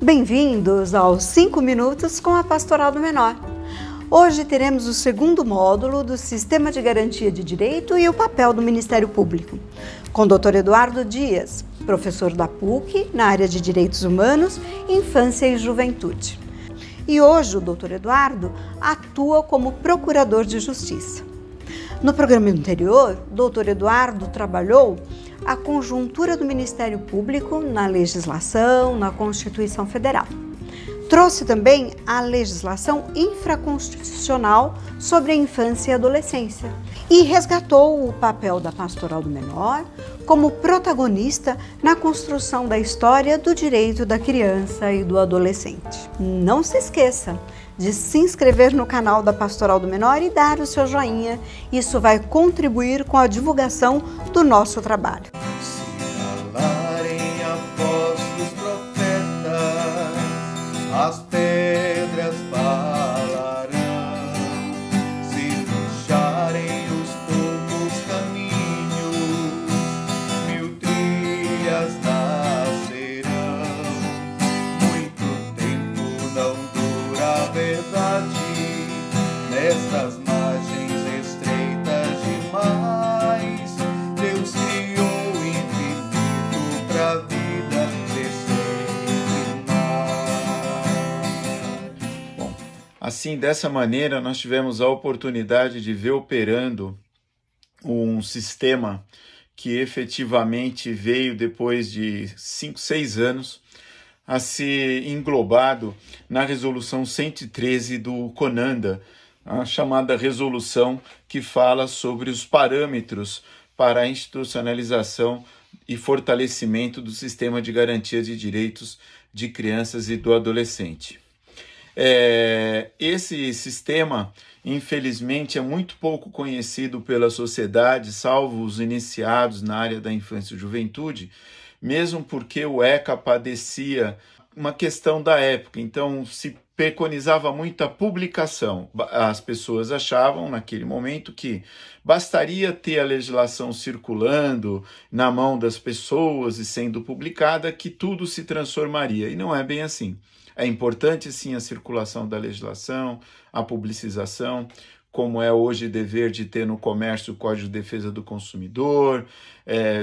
Bem-vindos aos 5 minutos com a Pastoral do Menor. Hoje teremos o segundo módulo do Sistema de Garantia de Direito e o papel do Ministério Público, com o Dr. Eduardo Dias, professor da PUC na área de Direitos Humanos, Infância e Juventude. E hoje o Dr. Eduardo atua como Procurador de Justiça. No programa anterior, o Dr. Eduardo trabalhou a conjuntura do Ministério Público na legislação, na Constituição Federal. Trouxe também a legislação infraconstitucional sobre a infância e adolescência e resgatou o papel da Pastoral do Menor como protagonista na construção da história do direito da criança e do adolescente. Não se esqueça de se inscrever no canal da Pastoral do Menor e dar o seu joinha. Isso vai contribuir com a divulgação do nosso trabalho. As pedras falarão, se fecharem os poucos caminhos, 1000 trilhas nascerão. Muito tempo não dura a verdade, nessas margens estreitas demais. Deus criou o infinito pra vida ser sempre mais. Assim, dessa maneira, nós tivemos a oportunidade de ver operando um sistema que efetivamente veio depois de 5, 6 anos a ser englobado na resolução 113 do CONANDA, a chamada resolução que fala sobre os parâmetros para a institucionalização e fortalecimento do sistema de garantia de direitos de crianças e do adolescente. Esse sistema, infelizmente, é muito pouco conhecido pela sociedade, salvo os iniciados na área da infância e juventude, mesmo porque o ECA padecia uma questão da época, então se preconizava muita publicação. As pessoas achavam naquele momento que bastaria ter a legislação circulando na mão das pessoas e sendo publicada que tudo se transformaria, e não é bem assim. É importante, sim, a circulação da legislação, a publicização, como é hoje dever de ter no comércio o Código de Defesa do Consumidor,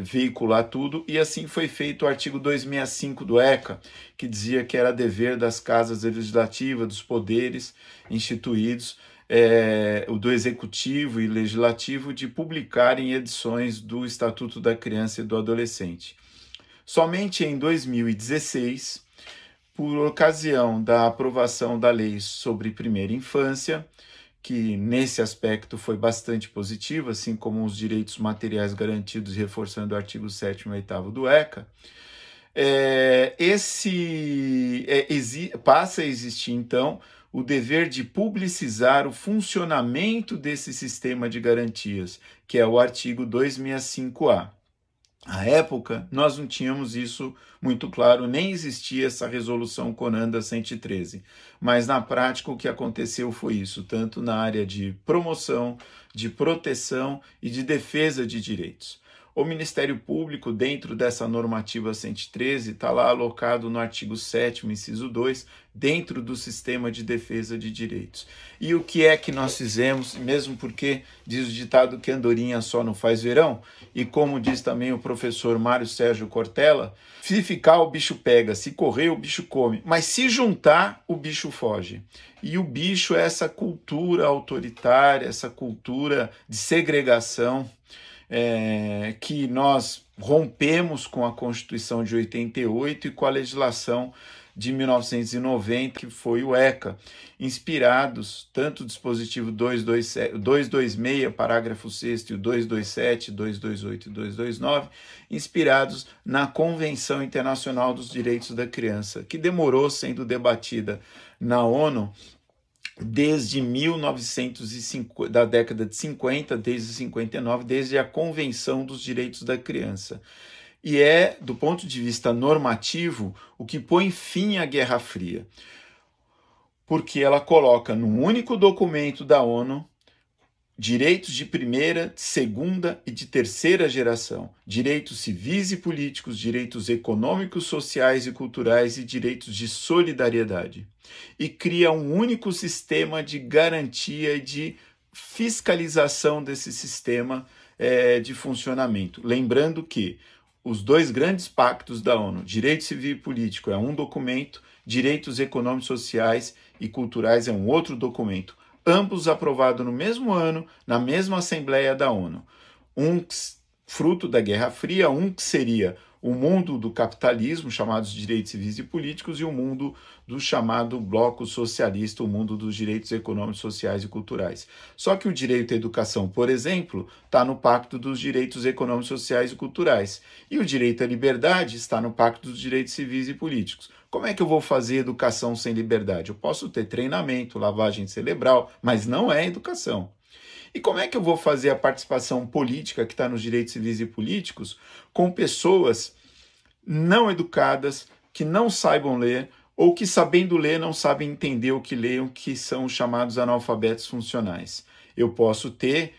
veicular tudo, e assim foi feito o artigo 265 do ECA, que dizia que era dever das casas legislativas, dos poderes instituídos, do Executivo e Legislativo, de publicarem edições do Estatuto da Criança e do Adolescente. Somente em 2016, por ocasião da aprovação da lei sobre primeira infância, que nesse aspecto foi bastante positivo, assim como os direitos materiais garantidos, reforçando o artigo 7º e 8º do ECA, passa a existir, então, o dever de publicizar o funcionamento desse sistema de garantias, que é o artigo 265-A. À época, nós não tínhamos isso muito claro, nem existia essa resolução CONANDA 113, mas na prática o que aconteceu foi isso, tanto na área de promoção, de proteção e de defesa de direitos. O Ministério Público, dentro dessa normativa 113, está lá alocado no artigo 7º, inciso 2, dentro do sistema de defesa de direitos. E o que é que nós fizemos, mesmo porque diz o ditado que andorinha só não faz verão, e como diz também o professor Mário Sérgio Cortella, se ficar o bicho pega, se correr o bicho come, mas se juntar o bicho foge. E o bicho é essa cultura autoritária, essa cultura de segregação, que nós rompemos com a Constituição de 88 e com a legislação de 1990, que foi o ECA, inspirados tanto o dispositivo 226, parágrafo 6º, e o 227, 228 e 229, inspirados na Convenção Internacional dos Direitos da Criança, que demorou sendo debatida na ONU desde 1950, da década de 50, desde 59, desde a Convenção dos Direitos da Criança. e é, do ponto de vista normativo, o que põe fim à Guerra Fria, porque ela coloca num único documento da ONU direitos de primeira, segunda e de terceira geração, direitos civis e políticos, direitos econômicos, sociais e culturais e direitos de solidariedade. E cria um único sistema de garantia e de fiscalização desse sistema de funcionamento. Lembrando que os dois grandes pactos da ONU, direito civil e político, é um documento, direitos econômicos, sociais e culturais é um outro documento, ambos aprovados no mesmo ano, na mesma Assembleia da ONU. Um fruto da Guerra Fria, um que seria o mundo do capitalismo, chamados direitos civis e políticos, e o mundo do chamado bloco socialista, o mundo dos direitos econômicos, sociais e culturais. Só que o direito à educação, por exemplo, está no Pacto dos Direitos Econômicos, Sociais e Culturais. E o direito à liberdade está no Pacto dos Direitos Civis e Políticos. Como é que eu vou fazer educação sem liberdade? Eu posso ter treinamento, lavagem cerebral, mas não é educação. E como é que eu vou fazer a participação política que está nos direitos civis e políticos com pessoas não educadas, que não saibam ler, ou que sabendo ler não sabem entender o que leiam, que são os chamados analfabetos funcionais? Eu posso ter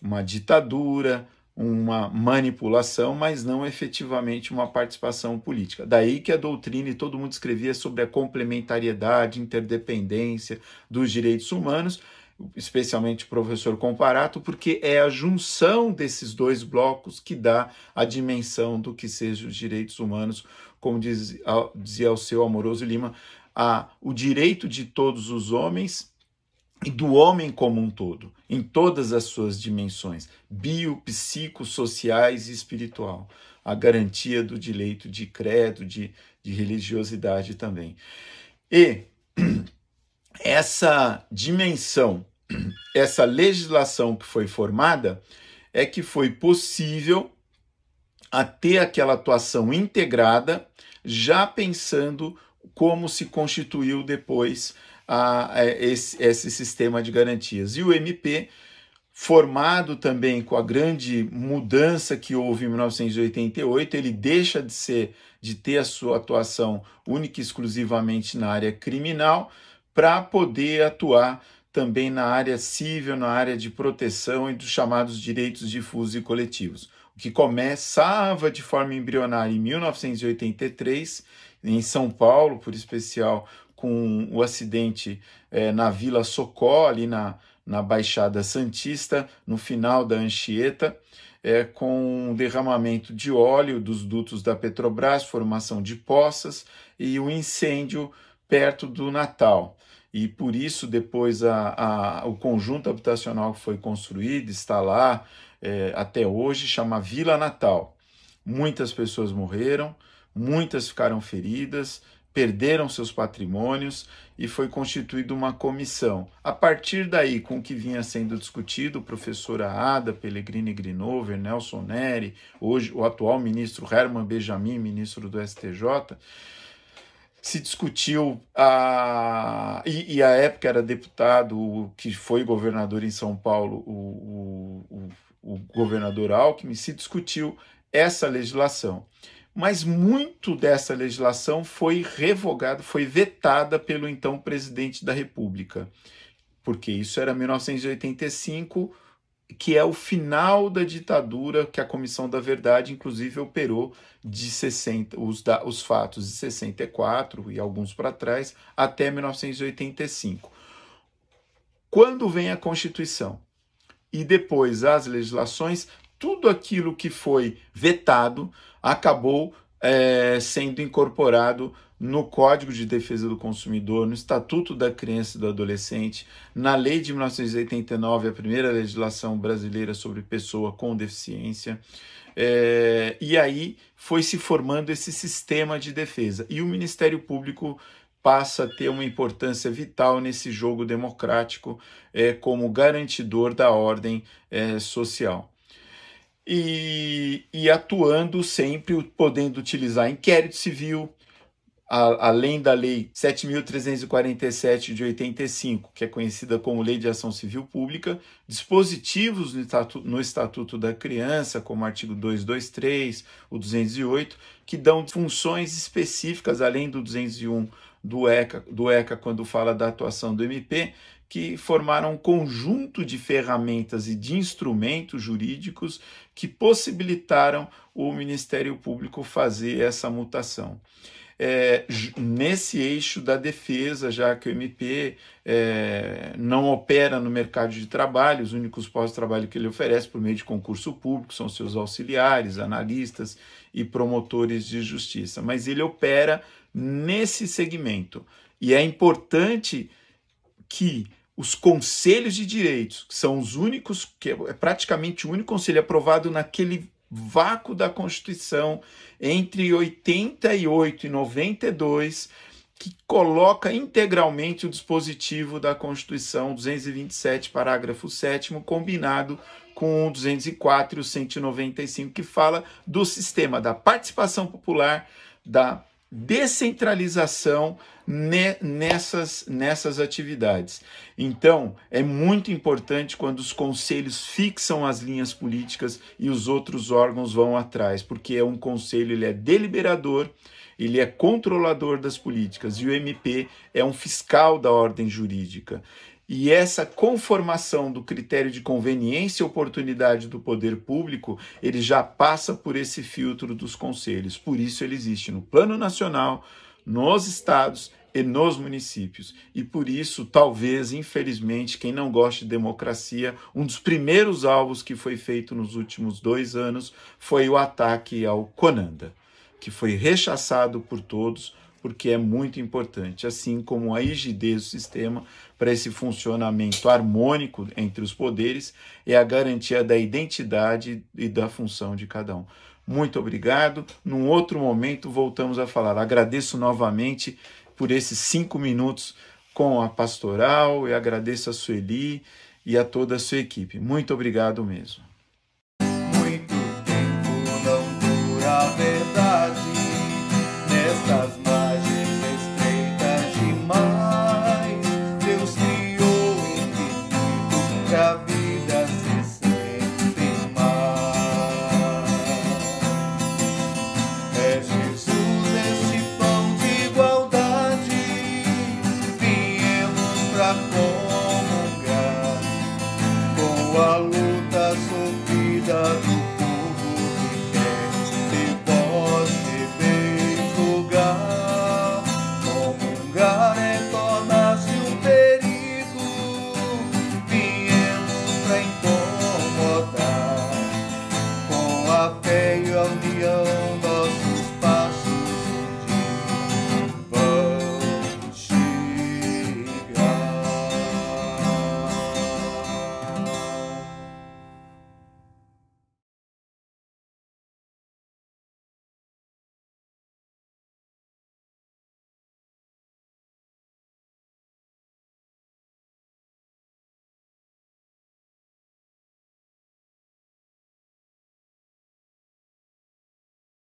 uma ditadura, uma manipulação, mas não efetivamente uma participação política. Daí que a doutrina e todo mundo escrevia sobre a complementariedade, interdependência dos direitos humanos, especialmente o professor Comparato, porque é a junção desses dois blocos que dá a dimensão do que sejam os direitos humanos, como dizia o seu Amoroso Lima, o direito de todos os homens e do homem como um todo, em todas as suas dimensões, bio, psico, sociais e espiritual. A garantia do direito de credo, de religiosidade também. E essa dimensão, essa legislação que foi formada, é que foi possível a ter aquela atuação integrada, já pensando como se constituiu depois esse sistema de garantias. E o MP, formado também com a grande mudança que houve em 1988, ele deixa de ter a sua atuação única e exclusivamente na área criminal, para poder atuar também na área civil, na área de proteção e dos chamados direitos difusos e coletivos. O que começava de forma embrionária em 1983, em São Paulo, por especial, com o acidente na Vila Socó, ali na Baixada Santista, no final da Anchieta, com um derramamento de óleo dos dutos da Petrobras, formação de poças e o incêndio perto do Natal. E por isso depois o conjunto habitacional que foi construído está lá até hoje, chama Vila Natal. Muitas pessoas morreram, muitas ficaram feridas, perderam seus patrimônios e foi constituída uma comissão. A partir daí, com o que vinha sendo discutido, o professor Ada, Pellegrini Grinover, Nelson Neri, hoje o atual ministro Herman Benjamin, ministro do STJ, se discutiu, e à época era deputado, que foi governador em São Paulo, o governador Alckmin, se discutiu essa legislação. Mas muito dessa legislação foi revogada, foi vetada pelo então presidente da República, porque isso era 1985, que é o final da ditadura, que a Comissão da Verdade, inclusive, operou de os fatos de 64 e alguns para trás, até 1985. Quando vem a Constituição e depois as legislações, tudo aquilo que foi vetado acabou sendo incorporado no Código de Defesa do Consumidor, no Estatuto da Criança e do Adolescente, na Lei de 1989, a primeira legislação brasileira sobre pessoa com deficiência, e aí foi se formando esse sistema de defesa. E o Ministério Público passa a ter uma importância vital nesse jogo democrático como garantidor da ordem social. E atuando sempre, podendo utilizar inquérito civil, além da Lei 7.347 de 85, que é conhecida como Lei de Ação Civil Pública, dispositivos no Estatuto da Criança, como o artigo 223, o 208, que dão funções específicas, além do 201 do ECA, quando fala da atuação do MP, que formaram um conjunto de ferramentas e de instrumentos jurídicos que possibilitaram o Ministério Público fazer essa mutação. Nesse eixo da defesa, já que o MP não opera no mercado de trabalho, os únicos postos de trabalho que ele oferece por meio de concurso público são seus auxiliares, analistas e promotores de justiça, mas ele opera nesse segmento. E é importante que os conselhos de direitos, que são os únicos, que é praticamente o único conselho aprovado naquele vácuo da Constituição entre 88 e 92, que coloca integralmente o dispositivo da Constituição 227, parágrafo 7º, combinado com o 204 e o 195, que fala do sistema da participação popular, da descentralização nessas atividades. Então, é muito importante quando os conselhos fixam as linhas políticas e os outros órgãos vão atrás, porque um conselho ele é deliberador, ele é controlador das políticas, e o MP é um fiscal da ordem jurídica. E essa conformação do critério de conveniência e oportunidade do poder público, ele já passa por esse filtro dos conselhos. Por isso ele existe no plano nacional, nos estados e nos municípios. E por isso, talvez, infelizmente, quem não gosta de democracia, um dos primeiros alvos que foi feito nos últimos 2 anos foi o ataque ao CONANDA, que foi rechaçado por todos, porque é muito importante, assim como a rigidez do sistema para esse funcionamento harmônico entre os poderes é a garantia da identidade e da função de cada um. Muito obrigado. Num outro momento voltamos a falar. Agradeço novamente por esses 5 minutos com a pastoral e agradeço a Sueli e a toda a sua equipe. Muito obrigado mesmo. Muito tempo não dura a